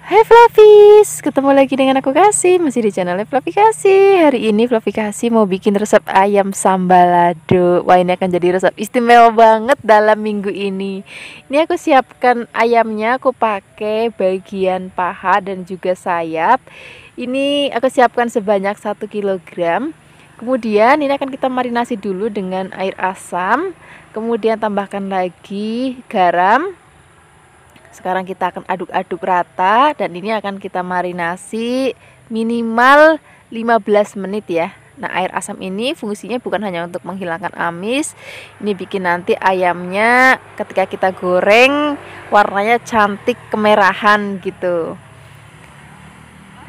Hai Flavis, ketemu lagi dengan aku Kasih, masih di channel Flavi Kasih. Hari ini Flavi Kasih mau bikin resep ayam sambal lado. Wah, ini akan jadi resep istimewa banget dalam minggu ini. Ini aku siapkan ayamnya, aku pakai bagian paha dan juga sayap. Ini aku siapkan sebanyak 1 kilogram. Kemudian ini akan kita marinasi dulu dengan air asam. Kemudian tambahkan lagi garam. Sekarang kita akan aduk-aduk rata dan ini akan kita marinasi minimal 15 menit ya. Nah, air asam ini fungsinya bukan hanya untuk menghilangkan amis, ini bikin nanti ayamnya ketika kita goreng warnanya cantik kemerahan gitu.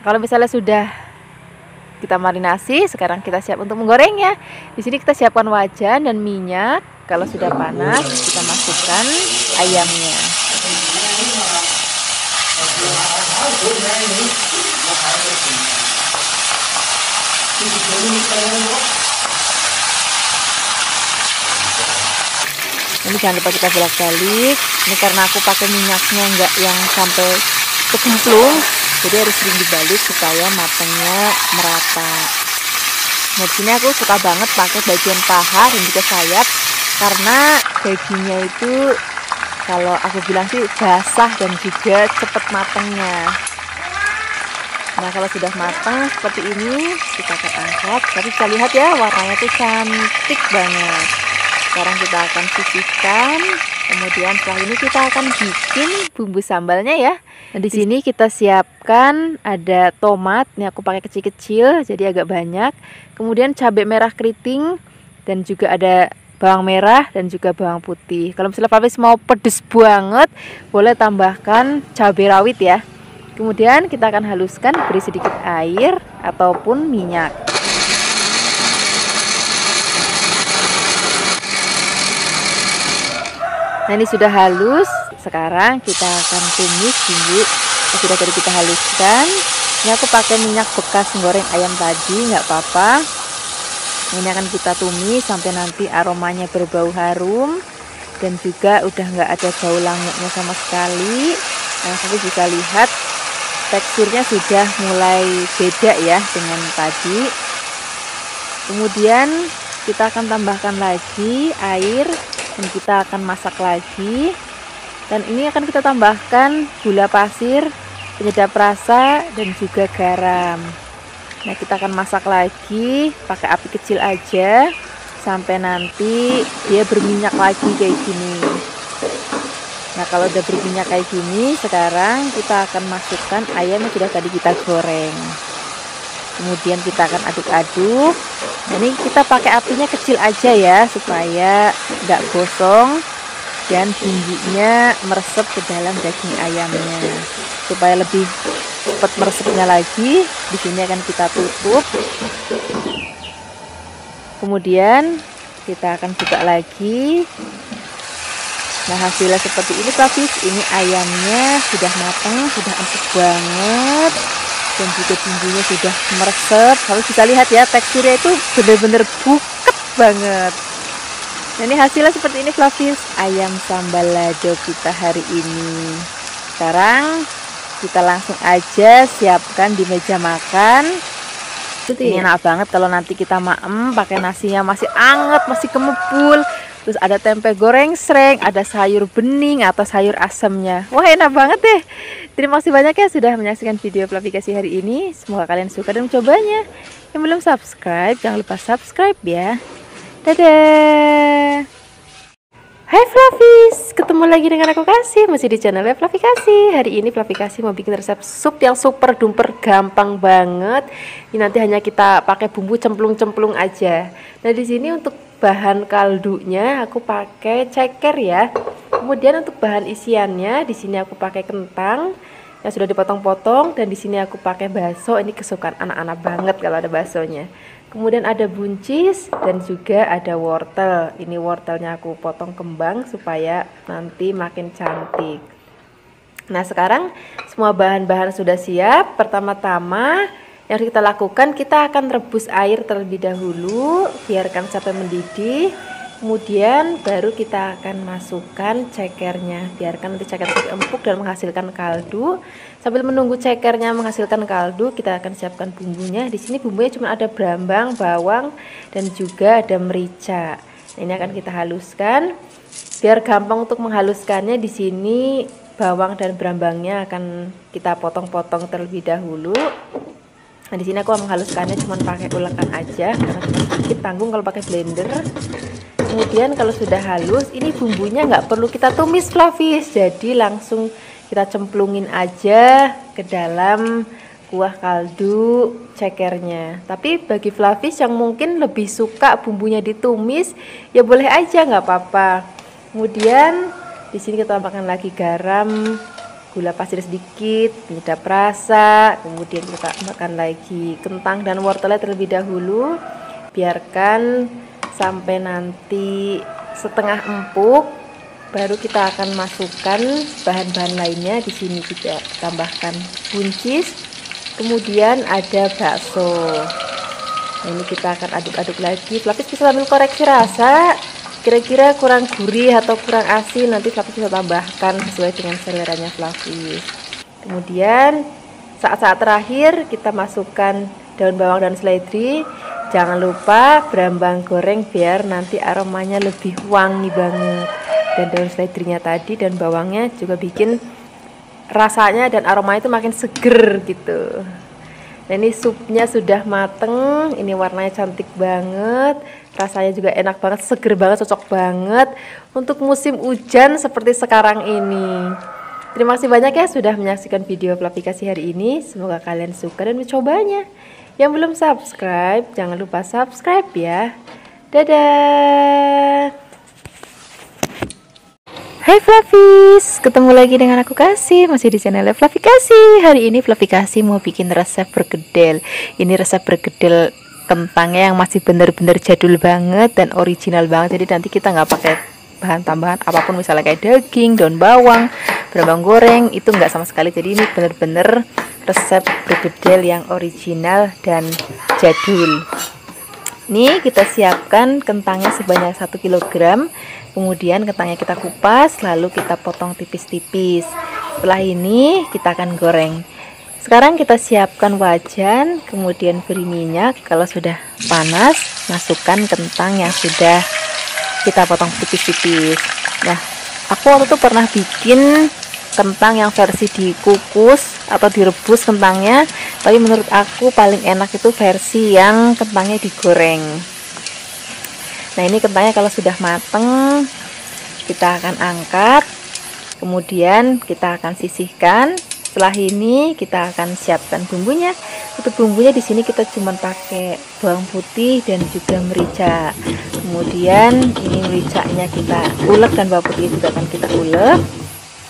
Kalau misalnya sudah kita marinasi, sekarang kita siap untuk menggorengnya. Di sini kita siapkan wajan dan minyak. Kalau sudah panas, kita masukkan ayamnya. Ini jangan lupa kita bolak-balik. Ini karena aku pakai minyaknya enggak yang sampai kecemplung, jadi harus sering dibalik supaya matangnya merata. Nah, di sini aku suka banget pakai bagian paha dan juga sayap karena dagingnya itu kalau aku bilang sih basah dan juga cepet matangnya. Nah, kalau sudah matang seperti ini kita akan angkat. Tapi kita lihat ya, warnanya tuh cantik banget. Sekarang kita akan sisihkan. Kemudian setelah ini kita akan bikin bumbu sambalnya ya. Nah, di sini kita siapkan ada tomat. Ini aku pakai kecil-kecil jadi agak banyak. Kemudian cabai merah keriting dan juga ada bawang merah dan juga bawang putih. Kalau misalnya Flavis mau pedes banget, boleh tambahkan cabai rawit ya. Kemudian kita akan haluskan, beri sedikit air ataupun minyak. Nah, ini sudah halus. Sekarang kita akan tumis bumbu yang sudah tadi kita haluskan. Ini aku pakai minyak bekas goreng ayam tadi, nggak apa-apa. Ini akan kita tumis sampai nanti aromanya berbau harum dan juga udah nggak ada bau langaknya sama sekali. Nah, tapi bisa lihat teksturnya sudah mulai beda ya dengan tadi. Kemudian kita akan tambahkan lagi air dan kita akan masak lagi. Dan ini akan kita tambahkan gula pasir, penyedap rasa dan juga garam. Nah, kita akan masak lagi pakai api kecil aja sampai nanti dia berminyak lagi kayak gini. Nah, kalau udah berminyak kayak gini, sekarang kita akan masukkan ayam yang sudah tadi kita goreng. Kemudian kita akan aduk-aduk. Nah, ini kita pakai apinya kecil aja ya supaya nggak gosong dan bumbunya meresap ke dalam daging ayamnya supaya lebih cepat meresapnya lagi. Di sini akan kita tutup. Kemudian kita akan buka lagi. Nah, hasilnya seperti ini Flavis. Ini ayamnya sudah matang, sudah empuk banget dan juga bumbunya sudah meresap. Kalau bisa lihat ya, teksturnya itu benar-benar buket banget. Nah, ini hasilnya seperti ini Flavis, ayam sambal lado kita hari ini. Sekarang kita langsung aja siapkan di meja makan. Ini enak banget kalau nanti kita maem pakai nasinya masih anget, masih kemepul. Terus ada tempe goreng sreng, ada sayur bening atau sayur asamnya. Wah, enak banget deh. Terima kasih banyak ya sudah menyaksikan video Flavi Kasih hari ini. Semoga kalian suka dan mencobanya. Yang belum subscribe, jangan lupa subscribe ya. Dadah. Hai Flavis, ketemu lagi dengan aku Kasih, masih di channel Flavi Kasih. Hari ini Flavi Kasih mau bikin resep sup yang super duper gampang banget. Ini nanti hanya kita pakai bumbu cemplung-cemplung aja. Nah, di sini untuk bahan kaldunya aku pakai ceker ya. Kemudian untuk bahan isiannya di sini aku pakai kentang yang sudah dipotong-potong dan di sini aku pakai bakso. Ini kesukaan anak-anak banget kalau ada baksonya. Kemudian ada buncis dan juga ada wortel. Ini wortelnya aku potong kembang supaya nanti makin cantik. Nah, sekarang semua bahan-bahan sudah siap. Pertama-tama yang harus kita lakukan, kita akan rebus air terlebih dahulu, biarkan sampai mendidih. Kemudian baru kita akan masukkan cekernya, biarkan nanti ceker empuk dan menghasilkan kaldu. Sambil menunggu cekernya menghasilkan kaldu, kita akan siapkan bumbunya. Di sini bumbunya cuma ada brambang, bawang, dan juga ada merica. Nah, ini akan kita haluskan. Biar gampang untuk menghaluskannya, di sini bawang dan brambangnya akan kita potong-potong terlebih dahulu. Nah, di sini aku menghaluskannya cuma pakai ulekan aja karena cuma sedikit, tanggung kalau pakai blender. Kemudian kalau sudah halus, ini bumbunya nggak perlu kita tumis Flavis, jadi langsung kita cemplungin aja ke dalam kuah kaldu cekernya. Tapi bagi Flavis yang mungkin lebih suka bumbunya ditumis, ya boleh aja, nggak apa-apa. Kemudian di sini kita tambahkan lagi garam, gula pasir sedikit, penyedap rasa. Kemudian kita tambahkan lagi kentang dan wortelnya terlebih dahulu. Biarkan sampai nanti setengah empuk, baru kita akan masukkan bahan-bahan lainnya. Di sini juga tambahkan buncis, kemudian ada bakso. Nah, ini kita akan aduk-aduk lagi. Flavis bisa sambil koreksi rasa, kira-kira kurang gurih atau kurang asin, nanti Flavis bisa tambahkan sesuai dengan seleranya Flavis. Kemudian saat-saat terakhir kita masukkan daun bawang dan seledri. Jangan lupa brambang goreng biar nanti aromanya lebih wangi banget. Dan daun seledrinya tadi dan bawangnya juga bikin rasanya dan aromanya itu makin seger gitu. Nah, ini supnya sudah mateng, ini warnanya cantik banget, rasanya juga enak banget, seger banget, cocok banget untuk musim hujan seperti sekarang ini. Terima kasih banyak ya sudah menyaksikan video aplikasi hari ini. Semoga kalian suka dan mencobanya. Yang belum subscribe, jangan lupa subscribe ya. Dadah. Hai Flavis, ketemu lagi dengan aku Kasih, masih di channel Flavi Kasih. Hari ini Flavi Kasih mau bikin resep bergedel. Ini resep bergedel kentangnya yang masih bener-bener jadul banget dan original banget. Jadi nanti kita nggak pakai bahan tambahan apapun, misalnya kayak daging, daun bawang, brambang goreng, itu nggak sama sekali. Jadi ini bener-bener resep bergedel yang original dan jadul. Ini kita siapkan kentangnya sebanyak 1 kg. Kemudian kentangnya kita kupas, lalu kita potong tipis-tipis. Setelah ini kita akan goreng. Sekarang kita siapkan wajan, kemudian beri minyak. Kalau sudah panas, masukkan kentang yang sudah kita potong tipis-tipis. Nah, aku waktu itu pernah bikin kentang yang versi dikukus atau direbus kentangnya, tapi menurut aku paling enak itu versi yang kentangnya digoreng. Nah, ini kentangnya kalau sudah mateng kita akan angkat, kemudian kita akan sisihkan. Setelah ini kita akan siapkan bumbunya. Untuk bumbunya di sini kita cuma pakai bawang putih dan juga merica. Kemudian ini mericanya kita ulek dan bawang putih juga akan kita ulek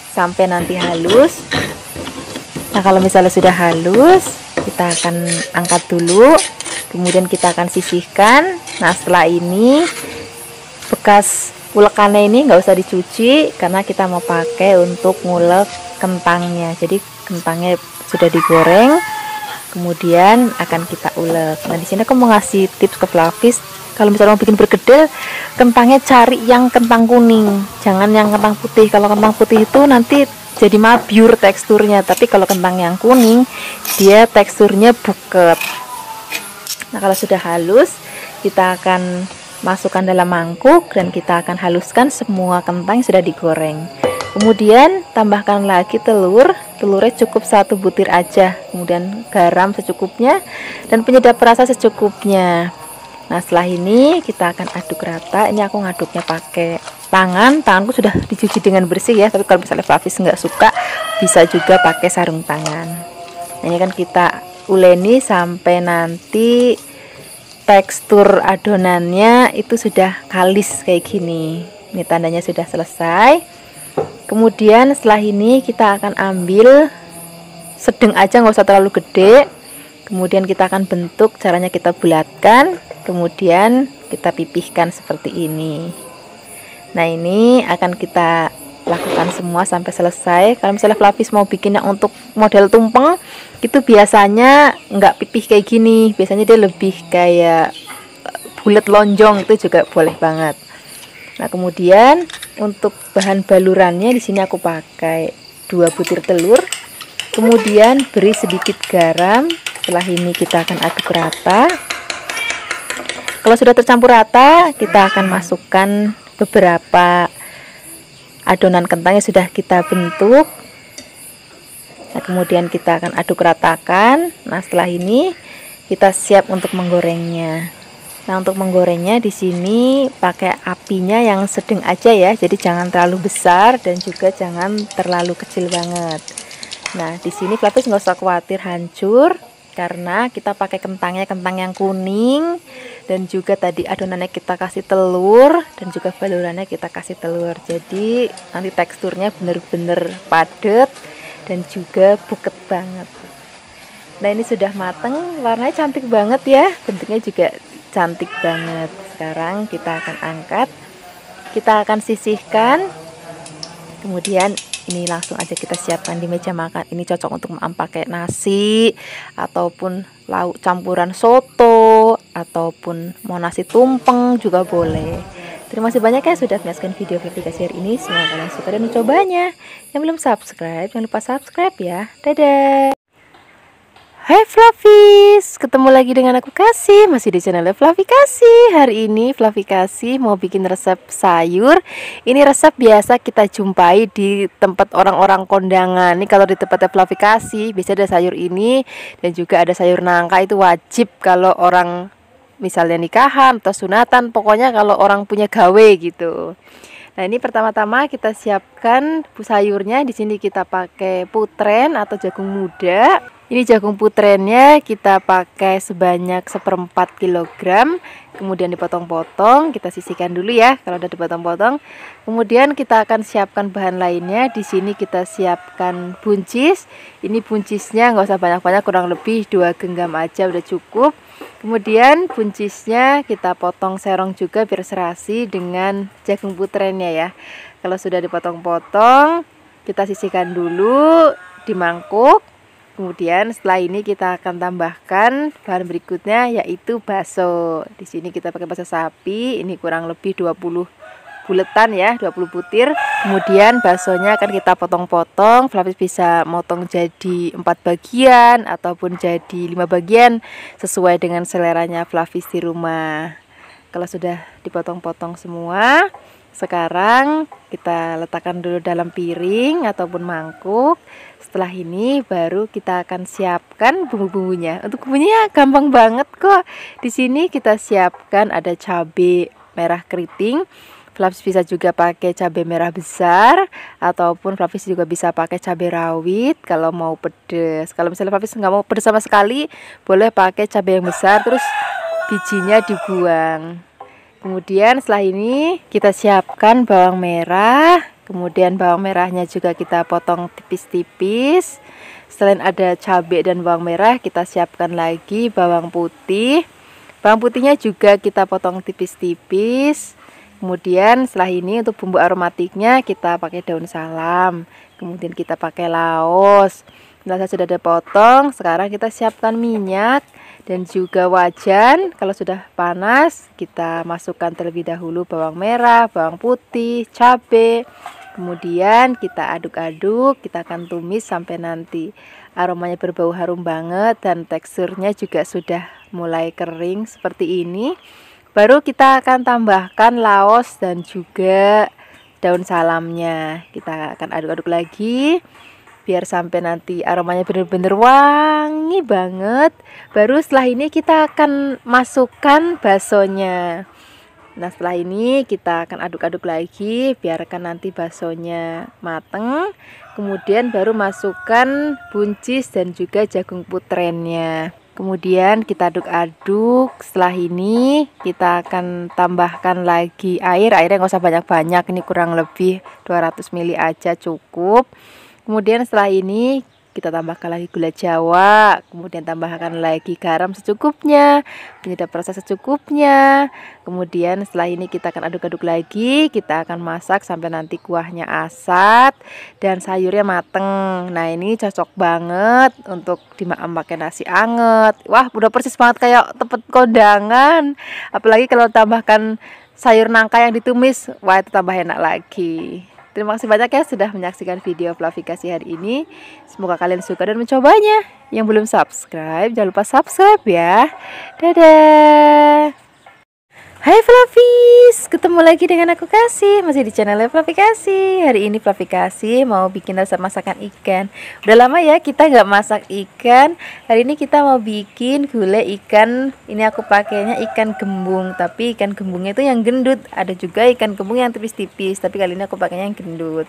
sampai nanti halus. Nah, kalau misalnya sudah halus, kita akan angkat dulu, kemudian kita akan sisihkan. Nah, setelah ini bekas ulekannya ini nggak usah dicuci karena kita mau pakai untuk ngulek kentangnya. Jadi kentangnya sudah digoreng, kemudian akan kita ulek. Nah, di sini aku mau ngasih tips ke Flavis. Kalau misalnya mau bikin bergedel, kentangnya cari yang kentang kuning, jangan yang kentang putih. Kalau kentang putih itu nanti jadi mabyur teksturnya, tapi kalau kentang yang kuning, dia teksturnya buket. Nah, kalau sudah halus, kita akan masukkan dalam mangkuk dan kita akan haluskan semua kentang yang sudah digoreng. Kemudian tambahkan lagi telur. Telurnya cukup 1 butir aja. Kemudian garam secukupnya dan penyedap rasa secukupnya. Nah, setelah ini kita akan aduk rata. Ini aku ngaduknya pakai tangan. Tanganku sudah dicuci dengan bersih ya. Tapi kalau misalnya Flavis nggak suka, bisa juga pakai sarung tangan. Nah, ini kan kita uleni sampai nanti tekstur adonannya itu sudah kalis kayak gini. Ini tandanya sudah selesai. Kemudian setelah ini kita akan ambil sedang aja, nggak usah terlalu gede. Kemudian kita akan bentuk, caranya kita bulatkan, kemudian kita pipihkan seperti ini. Nah, ini akan kita lakukan semua sampai selesai. Kalau misalnya Flavis mau bikin yang untuk model tumpeng, itu biasanya nggak pipih kayak gini, biasanya dia lebih kayak bulat lonjong, itu juga boleh banget. Nah, kemudian untuk bahan balurannya di sini aku pakai 2 butir telur. Kemudian beri sedikit garam. Setelah ini kita akan aduk rata. Kalau sudah tercampur rata, kita akan masukkan beberapa adonan kentang yang sudah kita bentuk. Nah, kemudian kita akan aduk ratakan. Nah, setelah ini kita siap untuk menggorengnya. Nah, untuk menggorengnya di sini pakai apinya yang sedang aja ya. Jadi jangan terlalu besar dan juga jangan terlalu kecil banget. Nah, di sini Flavis nggak usah khawatir hancur karena kita pakai kentangnya kentang yang kuning dan juga tadi adonannya kita kasih telur dan juga balurannya kita kasih telur. Jadi nanti teksturnya bener-bener padat dan juga buket banget. Nah, ini sudah mateng, warnanya cantik banget ya, bentuknya juga cantik banget. Sekarang kita akan angkat, kita akan sisihkan, kemudian ini langsung aja kita siapkan di meja makan. Ini cocok untuk pakai nasi ataupun lauk campuran soto ataupun mau nasi tumpeng juga boleh. Terima kasih banyak ya sudah menyaksikan video aplikasi hari ini. Semoga kalian suka dan mencobanya. Yang belum subscribe jangan lupa subscribe ya. Dadah. Hai Flavis, ketemu lagi dengan aku Kasih, masih di channel Flavi Kasih. Hari ini Flavi Kasih mau bikin resep sayur. Ini resep biasa kita jumpai di tempat orang-orang kondangan. Ini kalau di tempatnya Flavi Kasih biasanya ada sayur ini dan juga ada sayur nangka. Itu wajib kalau orang misalnya nikahan atau sunatan, pokoknya kalau orang punya gawe gitu. Nah, ini pertama-tama kita siapkan sayurnya. Di sini kita pakai putren atau jagung muda. Ini jagung putrennya kita pakai sebanyak 1/4 kilogram. Kemudian dipotong-potong, kita sisihkan dulu ya kalau udah dipotong-potong. Kemudian kita akan siapkan bahan lainnya. Di sini kita siapkan buncis. Ini buncisnya nggak usah banyak-banyak, kurang lebih 2 genggam aja udah cukup. Kemudian buncisnya kita potong serong juga biar serasi dengan jagung putrennya ya. Kalau sudah dipotong-potong, kita sisihkan dulu di mangkuk. Kemudian setelah ini kita akan tambahkan bahan berikutnya yaitu bakso. Di sini kita pakai bakso sapi, ini kurang lebih 20 buletan ya, 20 butir. Kemudian baksonya akan kita potong-potong. Flavis bisa motong jadi 4 bagian ataupun jadi 5 bagian sesuai dengan seleranya Flavis di rumah. Kalau sudah dipotong-potong semua, sekarang kita letakkan dulu dalam piring ataupun mangkuk. Setelah ini baru kita akan siapkan bumbu-bumbunya. Untuk bumbunya gampang banget kok. Di sini kita siapkan ada cabai merah keriting. Flavis bisa juga pakai cabai merah besar ataupun Flavis juga bisa pakai cabai rawit kalau mau pedas. Kalau misalnya Flavis nggak mau pedas sama sekali, boleh pakai cabai yang besar terus bijinya dibuang. Kemudian setelah ini kita siapkan bawang merah. Kemudian bawang merahnya juga kita potong tipis-tipis. Selain ada cabai dan bawang merah, kita siapkan lagi bawang putih. Bawang putihnya juga kita potong tipis-tipis. Kemudian setelah ini untuk bumbu aromatiknya kita pakai daun salam. Kemudian kita pakai laos. Setelah sudah dipotong, sekarang kita siapkan minyak dan juga wajan. Kalau sudah panas, kita masukkan terlebih dahulu bawang merah, bawang putih, cabai. Kemudian kita aduk-aduk, kita akan tumis sampai nanti aromanya berbau harum banget dan teksturnya juga sudah mulai kering seperti ini. Baru kita akan tambahkan laos dan juga daun salamnya. Kita akan aduk-aduk lagi biar sampai nanti aromanya benar-benar wangi banget. Baru setelah ini kita akan masukkan baksonya. Nah, setelah ini kita akan aduk-aduk lagi, biarkan nanti baksonya mateng. Kemudian baru masukkan buncis dan juga jagung putrennya. Kemudian kita aduk-aduk. Setelah ini kita akan tambahkan lagi air. Airnya nggak usah banyak-banyak, ini kurang lebih 200 ml aja cukup. Kemudian setelah ini kita tambahkan lagi gula jawa, kemudian tambahkan lagi garam secukupnya, penyedap rasa secukupnya. Kemudian setelah ini kita akan aduk-aduk lagi, kita akan masak sampai nanti kuahnya asat dan sayurnya mateng. Nah, ini cocok banget untuk dimakan pakai nasi anget. Wah, udah persis banget kayak tempat kondangan. Apalagi kalau tambahkan sayur nangka yang ditumis, wah itu tambah enak lagi. Terima kasih banyak ya sudah menyaksikan video Fluffy kasih hari ini. Semoga kalian suka dan mencobanya. Yang belum subscribe, jangan lupa subscribe ya. Dadah. Hai Fluffies, ketemu lagi dengan aku Kasih, masih di channel Fluffy Kasih. Hari ini Fluffy Kasih mau bikin resep masakan ikan. Udah lama ya kita nggak masak ikan. Hari ini kita mau bikin gulai ikan. Ini aku pakainya ikan gembung, tapi ikan gembungnya itu yang gendut. Ada juga ikan gembung yang tipis-tipis, tapi kali ini aku pakainya yang gendut.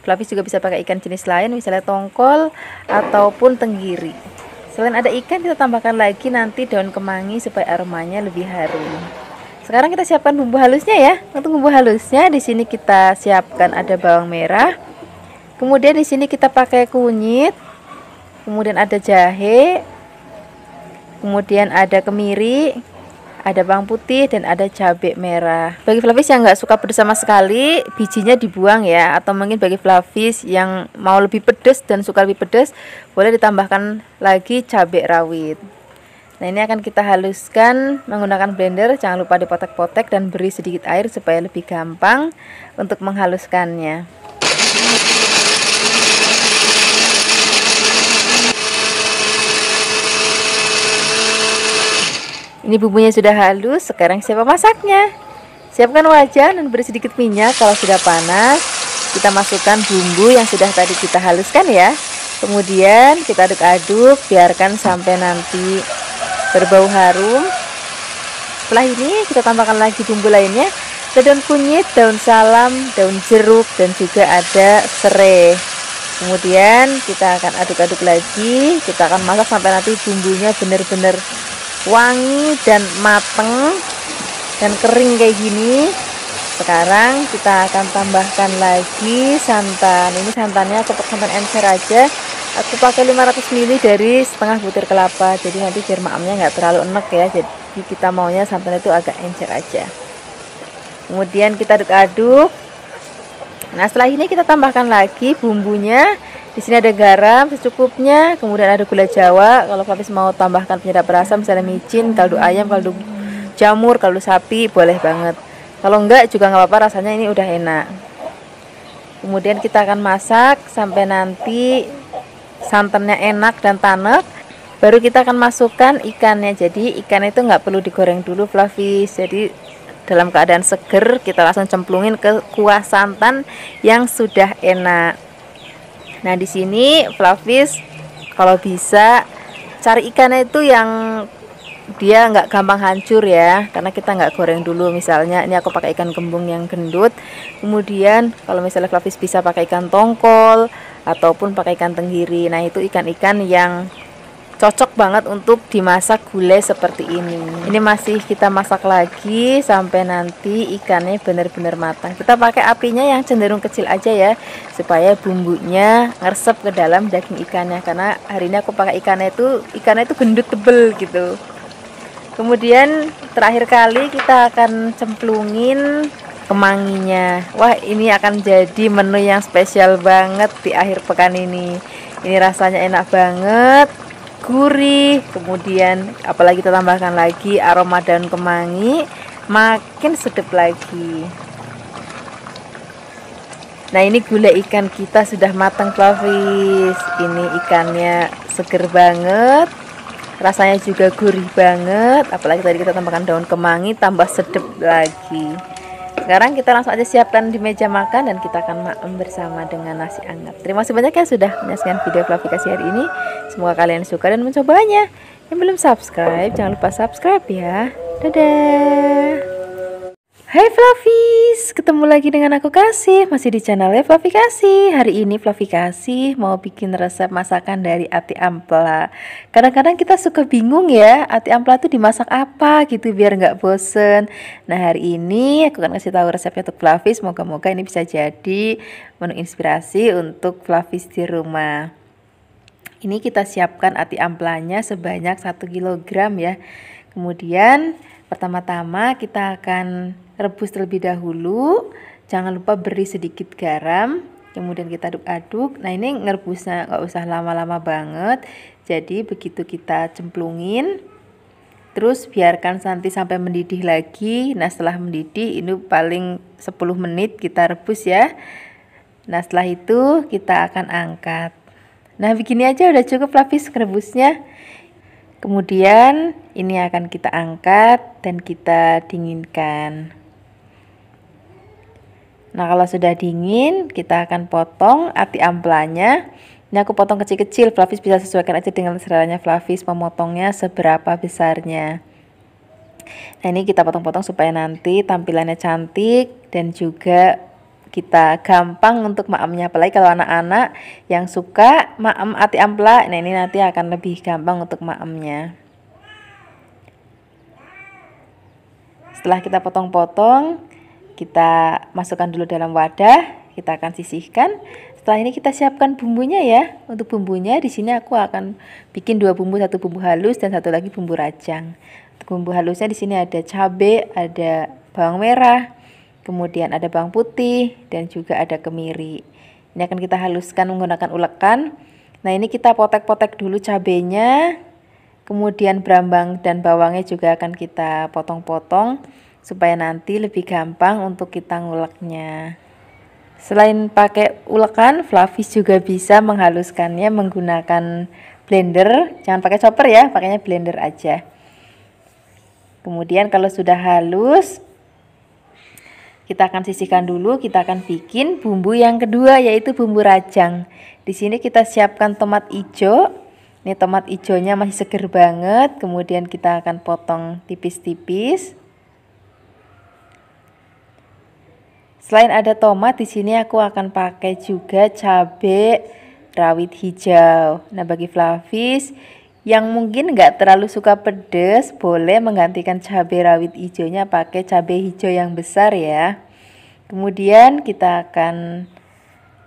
Fluffies juga bisa pakai ikan jenis lain, misalnya tongkol ataupun tenggiri. Selain ada ikan, kita tambahkan lagi nanti daun kemangi supaya aromanya lebih harum. Sekarang kita siapkan bumbu halusnya ya. Untuk bumbu halusnya di sini kita siapkan ada bawang merah. Kemudian di sini kita pakai kunyit. Kemudian ada jahe. Kemudian ada kemiri, ada bawang putih dan ada cabai merah. Bagi Fluffies yang nggak suka pedas sama sekali, bijinya dibuang ya. Atau mungkin bagi Fluffies yang mau lebih pedas dan suka lebih pedas, boleh ditambahkan lagi cabai rawit. Nah, ini akan kita haluskan menggunakan blender. Jangan lupa dipotek-potek dan beri sedikit air supaya lebih gampang untuk menghaluskannya. Ini bumbunya sudah halus, sekarang siap masaknya. Siapkan wajan dan beri sedikit minyak. Kalau sudah panas, kita masukkan bumbu yang sudah tadi kita haluskan ya. Kemudian kita aduk-aduk, biarkan sampai nanti berbau harum. Setelah ini kita tambahkan lagi bumbu lainnya, ada daun kunyit, daun salam, daun jeruk, dan juga ada serai. Kemudian kita akan aduk-aduk lagi. Kita akan masak sampai nanti bumbunya benar-benar wangi dan mateng dan kering kayak gini. Sekarang kita akan tambahkan lagi santan. Ini santannya aku pakai santan encer aja. Aku pakai 500 ml dari setengah butir kelapa. Jadi nanti biar maamnya nggak terlalu enek ya. Jadi kita maunya santan itu agak encer aja. Kemudian kita aduk-aduk. Nah, setelah ini kita tambahkan lagi bumbunya. Di sini ada garam secukupnya. Kemudian ada gula Jawa. Kalau Fluffies mau tambahkan penyedap rasa, misalnya micin, kaldu ayam, kaldu jamur, kaldu sapi, boleh banget. Kalau enggak juga nggak apa-apa, rasanya ini udah enak. Kemudian kita akan masak sampai nanti santannya enak dan tanek, baru kita akan masukkan ikannya. Jadi ikan itu nggak perlu digoreng dulu Fluffies. Jadi dalam keadaan seger kita langsung cemplungin ke kuah santan yang sudah enak. Nah, di sini Fluffies kalau bisa cari ikannya itu yang dia nggak gampang hancur ya, karena kita nggak goreng dulu. Misalnya ini aku pakai ikan gembung yang gendut. Kemudian kalau misalnya Fluffies bisa pakai ikan tongkol ataupun pakai ikan tenggiri. Nah, itu ikan-ikan yang cocok banget untuk dimasak gulai seperti ini. Ini masih kita masak lagi sampai nanti ikannya benar-benar matang. Kita pakai apinya yang cenderung kecil aja ya, supaya bumbunya ngeresep ke dalam daging ikannya. Karena hari ini aku pakai ikannya itu gendut tebel gitu. Kemudian terakhir kali kita akan cemplungin kemanginya. Wah, ini akan jadi menu yang spesial banget di akhir pekan ini. Ini rasanya enak banget, gurih. Kemudian apalagi kita tambahkan lagi aroma daun kemangi, makin sedap lagi. Nah, ini gulai ikan kita sudah matang Fluffies. Ini ikannya seger banget, rasanya juga gurih banget. Apalagi tadi kita tambahkan daun kemangi, tambah sedap lagi. Sekarang kita langsung aja siapkan di meja makan dan kita akan makan bersama dengan nasi hangat. Terima kasih banyak ya sudah menyaksikan video Fluffy kasih hari ini. Semoga kalian suka dan mencobanya. Yang belum subscribe, jangan lupa subscribe ya. Dadah. Hai Fluffies, ketemu lagi dengan aku Kasih, masih di channel Fluffy Kasih. Hari ini Fluffy Kasih mau bikin resep masakan dari ati ampela. Kadang-kadang kita suka bingung ya, ati ampela tuh dimasak apa gitu biar nggak bosen. Nah, hari ini aku akan kasih tahu resepnya untuk Fluffies. Moga-moga ini bisa jadi menu inspirasi untuk Fluffies di rumah. Ini kita siapkan ati ampelanya sebanyak 1 kg ya. Kemudian pertama-tama kita akan rebus terlebih dahulu. Jangan lupa beri sedikit garam. Kemudian kita aduk-aduk. Nah, ini ngerebusnya nggak usah lama-lama banget. Jadi begitu kita cemplungin, Terus biarkan nanti sampai mendidih lagi. Nah setelah mendidih ini paling 10 menit kita rebus ya. Nah setelah itu kita akan angkat. Nah begini aja udah cukup Flavis rebusnya. Kemudian ini akan kita angkat dan kita dinginkan. Nah kalau sudah dingin kita akan potong ati amplanya. Ini aku potong kecil-kecil, Flavis bisa sesuaikan aja dengan seleranya Flavis memotongnya seberapa besarnya. Nah ini kita potong-potong supaya nanti tampilannya cantik dan juga kita gampang untuk maemnya. Apalagi kalau anak-anak yang suka maem ati ampla, nah ini nanti akan lebih gampang untuk maemnya. Setelah kita potong-potong, kita masukkan dulu dalam wadah, kita akan sisihkan. Setelah ini kita siapkan bumbunya ya. Untuk bumbunya di sini aku akan bikin 2 bumbu, 1 bumbu halus dan 1 lagi bumbu rajang. Untuk bumbu halusnya di sini ada cabai, ada bawang merah, kemudian ada bawang putih dan juga ada kemiri. Ini akan kita haluskan menggunakan ulekan. Nah, ini kita potek-potek dulu cabainya. Kemudian brambang dan bawangnya juga akan kita potong-potong supaya nanti lebih gampang untuk kita nguleknya. Selain pakai ulekan, Flavis juga bisa menghaluskannya menggunakan blender. Jangan pakai chopper ya, pakainya blender aja. Kemudian kalau sudah halus, kita akan sisihkan dulu. Kita akan bikin bumbu yang kedua, yaitu bumbu rajang. Di sini kita siapkan tomat hijau. Ini tomat hijaunya masih seger banget. Kemudian kita akan potong tipis-tipis. Selain ada tomat, di sini aku akan pakai juga cabai rawit hijau. Nah, bagi Flavis yang mungkin nggak terlalu suka pedas, boleh menggantikan cabai rawit hijaunya pakai cabai hijau yang besar ya. Kemudian kita akan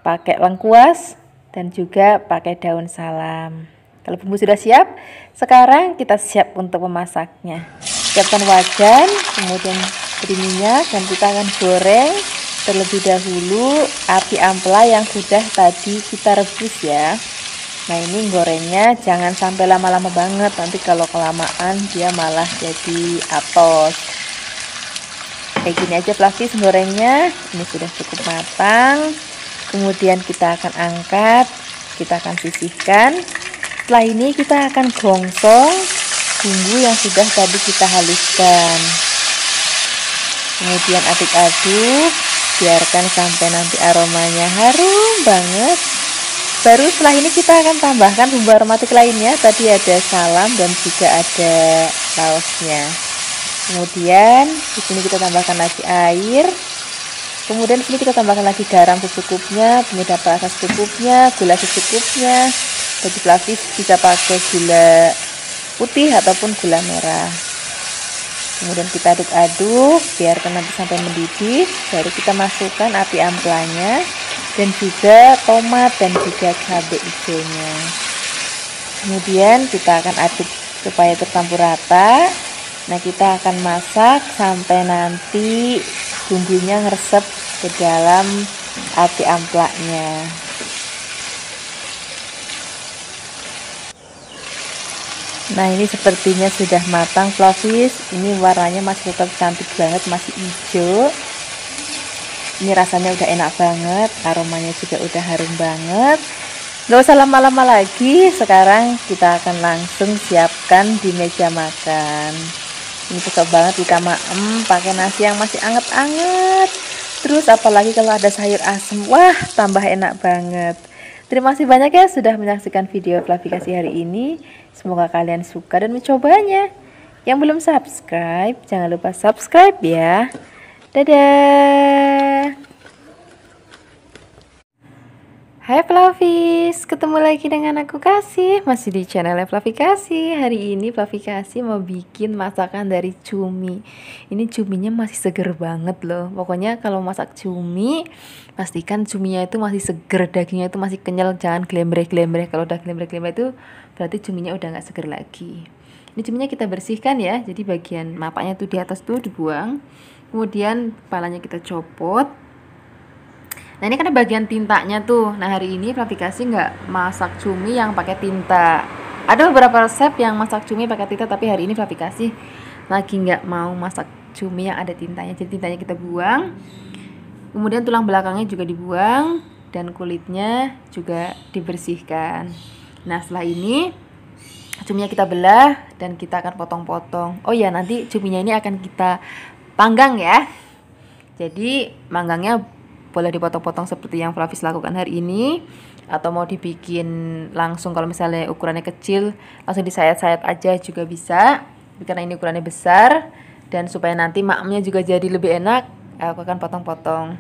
pakai lengkuas dan juga pakai daun salam. Kalau bumbu sudah siap, sekarang kita siap untuk memasaknya. Siapkan wajan, kemudian beri minyak dan kita akan goreng terlebih dahulu api ampela yang sudah tadi kita rebus ya. Nah ini gorengnya jangan sampai lama-lama banget, nanti kalau kelamaan dia malah jadi atos. Kayak gini aja Flavis gorengnya, ini sudah cukup matang. Kemudian kita akan angkat, kita akan sisihkan. Setelah ini kita akan gongsong bumbu yang sudah tadi kita haluskan. Kemudian aduk-aduk, biarkan sampai nanti aromanya harum banget. Baru setelah ini kita akan tambahkan bumbu aromatik lainnya. Tadi ada salam dan juga ada laosnya. Kemudian di sini kita tambahkan lagi air. Kemudian di sini kita tambahkan lagi garam secukupnya, penyedap rasa secukupnya, gula secukupnya. Bagi Flavis bisa pakai gula putih ataupun gula merah. Kemudian kita aduk-aduk, biarkan nanti sampai mendidih. Baru kita masukkan api amplanya dan juga tomat dan juga cabai hijaunya. Kemudian kita akan aduk supaya tercampur rata. Nah kita akan masak sampai nanti bumbunya ngeresep ke dalam api amplanya. Nah ini sepertinya sudah matang Flavis. Ini warnanya masih tetap cantik banget, masih hijau. Ini rasanya udah enak banget, aromanya juga udah harum banget. Gak usah lama-lama lagi, sekarang kita akan langsung siapkan di meja makan. Ini cocok banget kita maem pakai nasi yang masih anget-anget. Terus apalagi kalau ada sayur asem, wah tambah enak banget. Terima kasih banyak ya sudah menyaksikan video Flavikasi hari ini. Semoga kalian suka dan mencobanya. Yang belum subscribe, jangan lupa subscribe ya. Dadah. Hai Flavis, ketemu lagi dengan aku Kasih. Masih di channel Flavikasi. Hari ini Flavikasi mau bikin masakan dari cumi. Ini cuminya masih seger banget loh. Pokoknya kalau masak cumi, pastikan cuminya itu masih seger, dagingnya itu masih kenyal, jangan glembreh-glembreh. Kalau udah glembreh-glembreh itu berarti cuminya udah nggak seger lagi. Ini cuminya kita bersihkan ya. Jadi bagian mapaknya tuh di atas tuh dibuang. Kemudian kepalanya kita copot. Nah ini kan bagian tintanya tuh. Nah hari ini Flavikasi nggak masak cumi yang pakai tinta. Ada beberapa resep yang masak cumi pakai tinta, tapi hari ini Fluffy kasih lagi nggak mau masak cumi yang ada tintanya, jadi tintanya kita buang. Kemudian tulang belakangnya juga dibuang dan kulitnya juga dibersihkan. Nah, setelah ini cuminya kita belah dan kita akan potong-potong. Oh ya, nanti cuminya ini akan kita panggang ya. Jadi manggangnya boleh dipotong-potong seperti yang Fluffy lakukan hari ini, atau mau dibikin langsung kalau misalnya ukurannya kecil langsung disayat-sayat aja juga bisa. Karena ini ukurannya besar dan supaya nanti makemnya juga jadi lebih enak, aku akan potong-potong.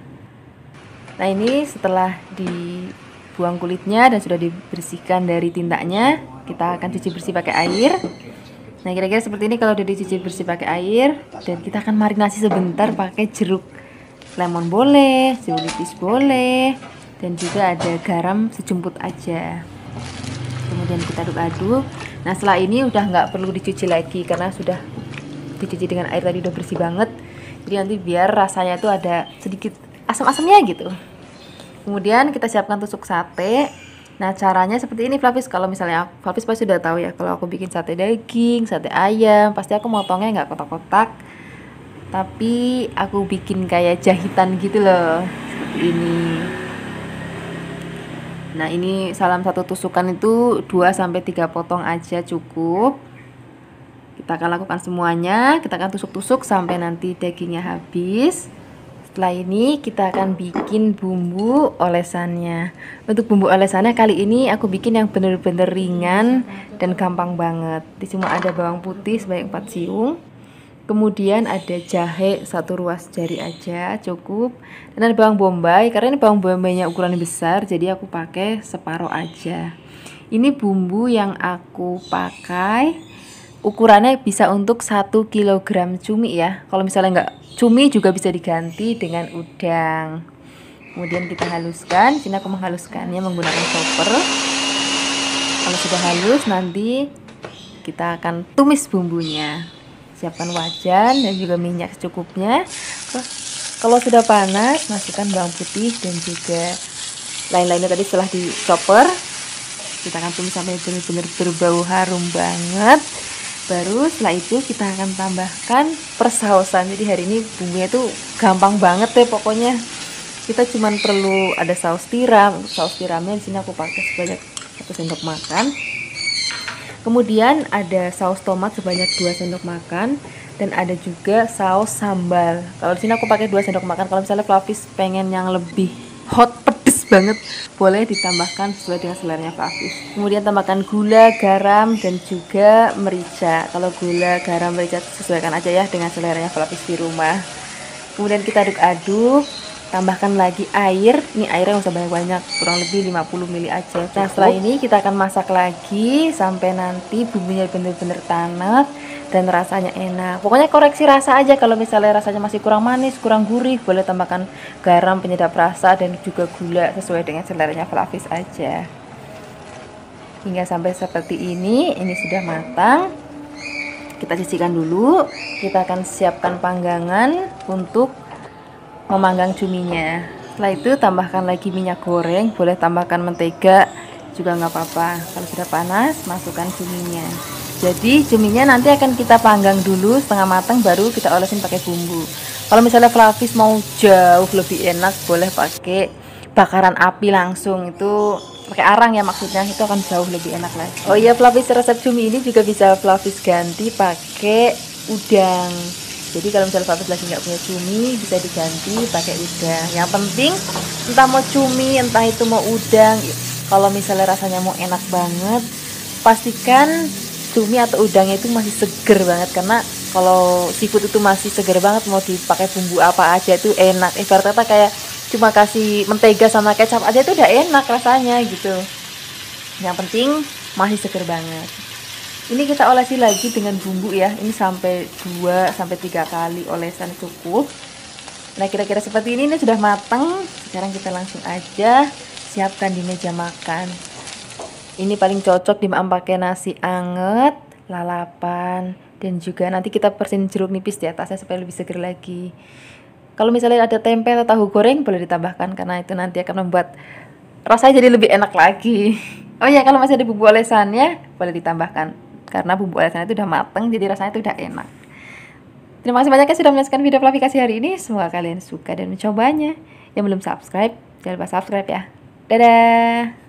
Nah, ini setelah dibuang kulitnya dan sudah dibersihkan dari tintanya, kita akan cuci bersih pakai air. Nah, kira-kira seperti ini kalau udah dicuci bersih pakai air, dan kita akan marinasi sebentar pakai jeruk lemon boleh, jeruk nipis boleh, dan juga ada garam sejumput aja. Kemudian kita aduk-aduk. Nah, setelah ini udah nggak perlu dicuci lagi karena sudah dicuci dengan air tadi, udah bersih banget. Jadi nanti biar rasanya itu ada sedikit asam-asamnya gitu. Kemudian kita siapkan tusuk sate. Nah, caranya seperti ini Fluffy. Kalau misalnya Fluffy pasti sudah tahu ya, kalau aku bikin sate daging, sate ayam, pasti aku motongnya nggak kotak-kotak, tapi aku bikin kayak jahitan gitu loh, seperti ini. Nah, ini salam satu tusukan itu 2-3 potong aja cukup. Kita akan lakukan semuanya, kita akan tusuk-tusuk sampai nanti dagingnya habis. Setelah ini kita akan bikin bumbu olesannya. Untuk bumbu olesannya kali ini aku bikin yang bener-bener ringan dan gampang banget. Di sini ada bawang putih sebanyak 4 siung. Kemudian ada jahe 1 ruas jari aja cukup. Dan ada bawang bombay, karena ini bawang bombaynya ukurannya besar, jadi aku pakai separuh aja. Ini bumbu yang aku pakai ukurannya bisa untuk 1 kg cumi ya. Kalau misalnya nggak cumi juga bisa diganti dengan udang. Kemudian kita haluskan. Sini aku menghaluskannya menggunakan chopper. Kalau sudah halus, nanti kita akan tumis bumbunya. Siapkan wajan dan juga minyak secukupnya. Kalau sudah panas, masukkan bawang putih dan juga lain-lainnya tadi setelah di chopper. Kita akan tumis sampai benar-benar berbau harum banget. Baru setelah itu kita akan tambahkan persausan. Jadi hari ini bumbunya tuh gampang banget deh pokoknya. Kita cuman perlu ada saus tiram. Saus tiramnya di sini aku pakai sebanyak 1 sendok makan. Kemudian ada saus tomat sebanyak 2 sendok makan, dan ada juga saus sambal. Kalau di sini aku pakai 2 sendok makan. Kalau misalnya Fluffy pengen yang lebih hot, pedes banget, boleh ditambahkan sesuai dengan seleranya Fluffy. Kemudian tambahkan gula, garam, dan juga merica. Kalau gula, garam, merica sesuaikan aja ya dengan seleranya Fluffy di rumah. Kemudian kita aduk-aduk. Tambahkan lagi air. Ini airnya usah banyak-banyak, kurang lebih 50 ml aja. Nah, setelah ini kita akan masak lagi sampai nanti bumbunya benar-benar tanak dan rasanya enak. Pokoknya koreksi rasa aja. Kalau misalnya rasanya masih kurang manis, kurang gurih, boleh tambahkan garam penyedap rasa dan juga gula sesuai dengan seleranya Fluffy aja. Hingga sampai seperti ini sudah matang. Kita sisihkan dulu. Kita akan siapkan panggangan untuk memanggang cuminya. Setelah itu tambahkan lagi minyak goreng, boleh tambahkan mentega juga nggak apa-apa. Kalau sudah panas, masukkan cuminya. Jadi cuminya nanti akan kita panggang dulu setengah matang, baru kita olesin pakai bumbu. Kalau misalnya Fluffy mau jauh lebih enak, boleh pakai bakaran api langsung, itu pakai arang ya maksudnya, itu akan jauh lebih enak lagi. Oh iya, Fluffy resep cumi ini juga bisa Fluffy ganti pakai udang. Jadi kalau misalnya Fluffy lagi nggak punya cumi, bisa diganti pakai udang. Yang penting entah mau cumi, entah itu mau udang, kalau misalnya rasanya mau enak banget, pastikan cumi atau udangnya itu masih seger banget. Karena kalau seafood itu masih seger banget, mau dipakai bumbu apa aja itu enak. Ibarat kata kayak cuma kasih mentega sama kecap aja itu udah enak rasanya gitu. Yang penting masih seger banget. Ini kita olesi lagi dengan bumbu ya. Ini sampai 2-3 kali olesan cukup. Nah, kira-kira seperti ini sudah matang. Sekarang kita langsung aja siapkan di meja makan. Ini paling cocok dimakan pakai nasi anget, lalapan, dan juga nanti kita persin jeruk nipis di atasnya supaya lebih seger lagi. Kalau misalnya ada tempe atau tahu goreng boleh ditambahkan, karena itu nanti akan membuat rasanya jadi lebih enak lagi. Oh ya, kalau masih ada bumbu olesannya boleh ditambahkan, karena bumbu olesannya itu udah mateng, jadi rasanya itu udah enak. Terima kasih banyak ya sudah menyaksikan video Fluffy Kasih hari ini. Semoga kalian suka dan mencobanya. Yang belum subscribe, jangan lupa subscribe ya. Dadah.